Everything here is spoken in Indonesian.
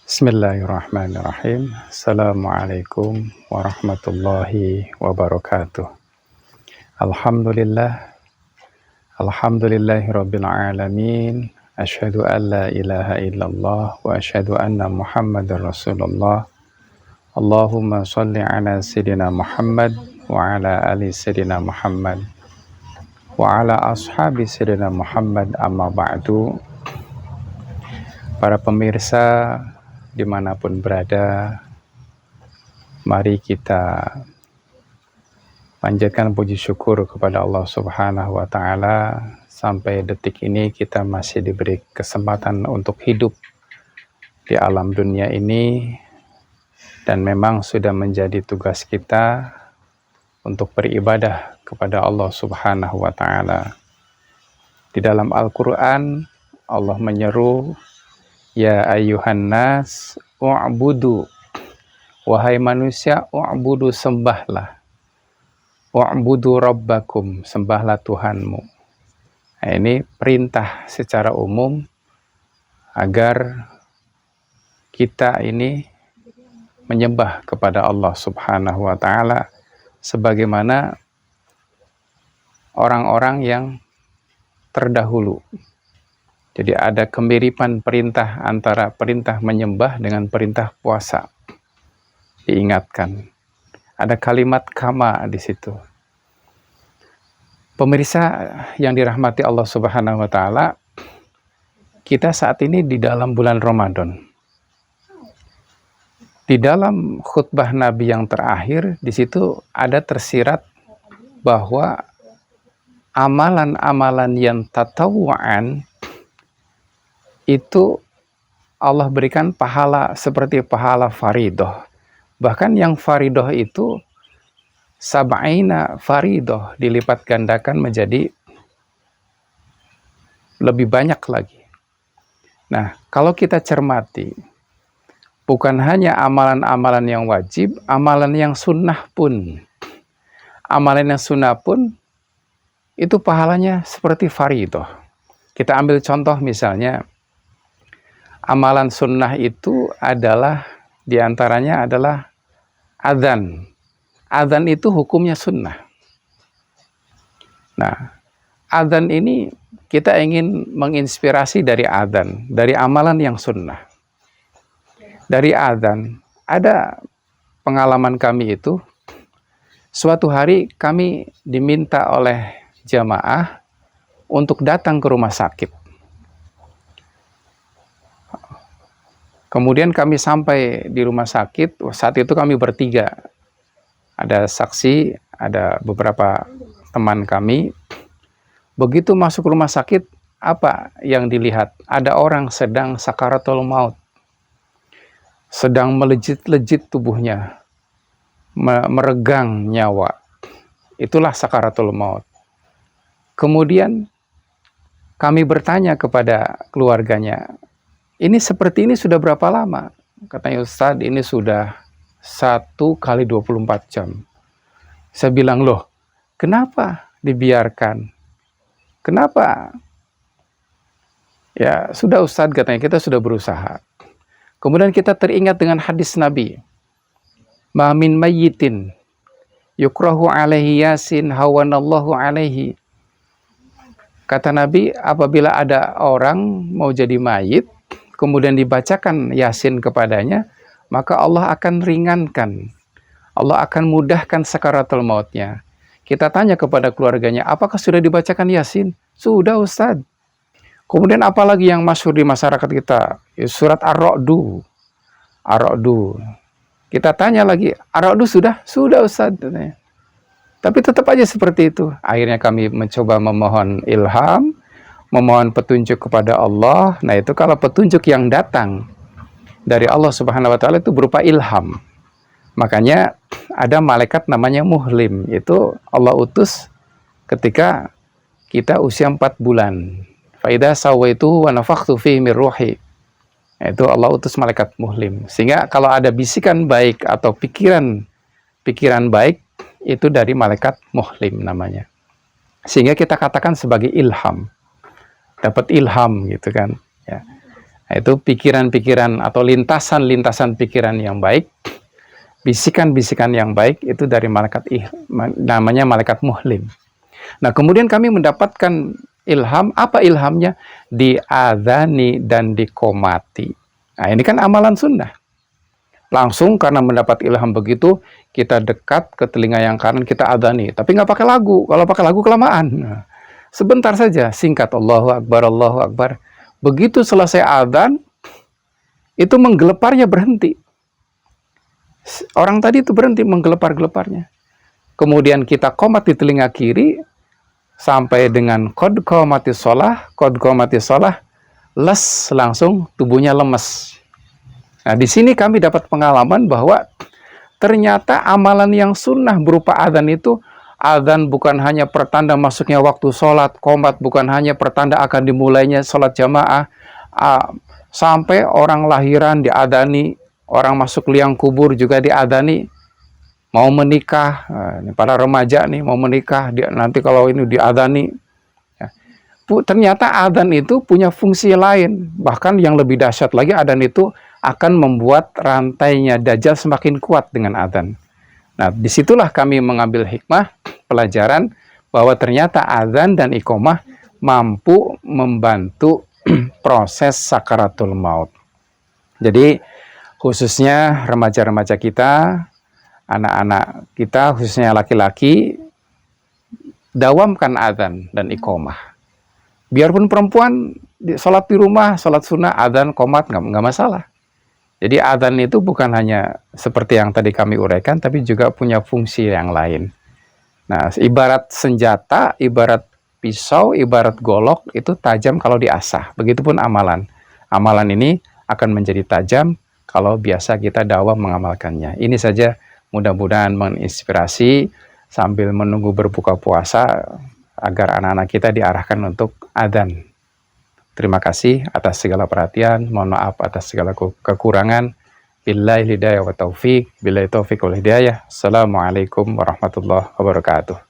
Bismillahirrahmanirrahim. Assalamualaikum warahmatullahi wabarakatuh. Alhamdulillah. Alhamdulillahi rabbil alamin. Asyhadu an la ilaha illallah wa asyhadu anna Muhammadar Rasulullah. Allahumma shalli ala sayyidina Muhammad wa ala ali sayyidina Muhammad wa ala ashabi sayyidina Muhammad, amma ba'du. Para pemirsa dimanapun berada, mari kita panjatkan puji syukur kepada Allah Subhanahu wa Ta'ala. Sampai detik ini kita masih diberi kesempatan untuk hidup di alam dunia ini, dan memang sudah menjadi tugas kita untuk beribadah kepada Allah Subhanahu wa Ta'ala. Di dalam Al-Quran Allah menyeru, ya ayyuhan nas u'budu, wahai manusia, u'budu, sembahlah, u'budu rabbakum, sembahlah Tuhanmu. Nah, ini perintah secara umum agar kita ini menyembah kepada Allah Subhanahu wa Ta'ala sebagaimana orang-orang yang terdahulu. Jadi ada kemiripan perintah antara perintah menyembah dengan perintah puasa. Diingatkan. Ada kalimat kama di situ. Pemirsa yang dirahmati Allah Subhanahu wa Ta'ala, kita saat ini di dalam bulan Ramadan. Di dalam khutbah Nabi yang terakhir, di situ ada tersirat bahwa amalan-amalan yang tatawu'an itu Allah berikan pahala seperti pahala faridoh. Bahkan yang faridoh itu sab'aina faridoh, dilipat gandakan menjadi lebih banyak lagi. Nah, kalau kita cermati, bukan hanya amalan-amalan yang wajib, amalan yang sunnah pun. Amalan yang sunnah pun itu pahalanya seperti faridoh. Kita ambil contoh misalnya, amalan sunnah itu adalah, diantaranya adalah adzan. Adzan itu hukumnya sunnah. Nah, adzan ini kita ingin menginspirasi dari adzan, dari amalan yang sunnah. Dari adzan, ada pengalaman kami itu, suatu hari kami diminta oleh jamaah untuk datang ke rumah sakit. Kemudian kami sampai di rumah sakit, saat itu kami bertiga. Ada saksi, ada beberapa teman kami. Begitu masuk rumah sakit, apa yang dilihat? Ada orang sedang sakaratul maut. Sedang melejit-lejit tubuhnya, meregang nyawa. Itulah sakaratul maut. Kemudian kami bertanya kepada keluarganya, ini seperti ini sudah berapa lama? Katanya, Ustadz, ini sudah 1 kali 24 jam. Saya bilang, loh, kenapa dibiarkan? Kenapa? Ya, sudah Ustadz, katanya, kita sudah berusaha. Kemudian kita teringat dengan hadis Nabi. Ma min mayyitin yukrahu alaihi yasin hawanallahu alaihi. Kata Nabi, apabila ada orang mau jadi mayit, kemudian dibacakan Yasin kepadanya, maka Allah akan ringankan. Allah akan mudahkan sakaratul mautnya. Kita tanya kepada keluarganya, apakah sudah dibacakan Yasin? Sudah Ustadz. Kemudian apalagi yang masyhur di masyarakat kita? Surat Ar-Ra'du. Ar-Ra'du. Kita tanya lagi, Ar-Ra'du sudah? Sudah Ustadz. Tapi tetap aja seperti itu. Akhirnya kami mencoba memohon ilham, memohon petunjuk kepada Allah. Nah, itu kalau petunjuk yang datang dari Allah Subhanahu wa Ta'ala itu berupa ilham. Makanya ada malaikat namanya muhlim. Itu Allah utus ketika kita usia 4 bulan. Fa idza sawaituhu wa nafakhtu fihi min ruhi. Itu Allah utus malaikat muhlim. Sehingga kalau ada bisikan baik atau pikiran baik, itu dari malaikat muhlim namanya. Sehingga kita katakan sebagai ilham. Dapat ilham gitu kan, ya. Nah, itu pikiran-pikiran atau lintasan-lintasan pikiran yang baik, bisikan-bisikan yang baik itu dari malaikat namanya malaikat muhlim. Nah, kemudian kami mendapatkan ilham. Apa ilhamnya? Diadzani dan diqomati. Nah, ini kan amalan sunnah. Langsung karena mendapat ilham begitu, kita dekat ke telinga yang kanan, kita adzani. Tapi nggak pakai lagu. Kalau pakai lagu kelamaan. Nah, sebentar saja, singkat Allahu Akbar, Allahu Akbar. Begitu selesai adzan, itu menggeleparnya berhenti. Orang tadi itu berhenti menggelepar-geleparnya. Kemudian kita qomat di telinga kiri, sampai dengan qad qomatis sholah, les, langsung tubuhnya lemes. Nah, di sini kami dapat pengalaman bahwa ternyata amalan yang sunnah berupa adzan itu, adzan bukan hanya pertanda masuknya waktu sholat, qomat bukan hanya pertanda akan dimulainya sholat jamaah, sampai orang lahiran diadzani, orang masuk liang kubur juga diadzani, mau menikah, para remaja nih mau menikah, nanti kalau ini diadzani. Ternyata adzan itu punya fungsi lain, bahkan yang lebih dahsyat lagi, adzan itu akan membuat rantainya Dajjal semakin kuat dengan adzan. Nah, disitulah kami mengambil hikmah, pelajaran, bahwa ternyata adzan dan iqomah mampu membantu proses sakaratul maut. Jadi, khususnya remaja-remaja kita, anak-anak kita, khususnya laki-laki, dawamkan adzan dan iqomah. Biarpun perempuan, sholat di rumah, sholat sunnah, adzan, qomat, nggak masalah. Jadi adzan itu bukan hanya seperti yang tadi kami uraikan, tapi juga punya fungsi yang lain. Nah, ibarat senjata, ibarat pisau, ibarat golok, itu tajam kalau diasah. Begitupun amalan. Amalan ini akan menjadi tajam kalau biasa kita dakwah mengamalkannya. Ini saja mudah-mudahan menginspirasi sambil menunggu berbuka puasa, agar anak-anak kita diarahkan untuk adzan. Terima kasih atas segala perhatian, mohon maaf atas segala kekurangan. Billahi hidayah wa taufiq, billahi taufiq wal hidayah. Assalamualaikum warahmatullahi wabarakatuh.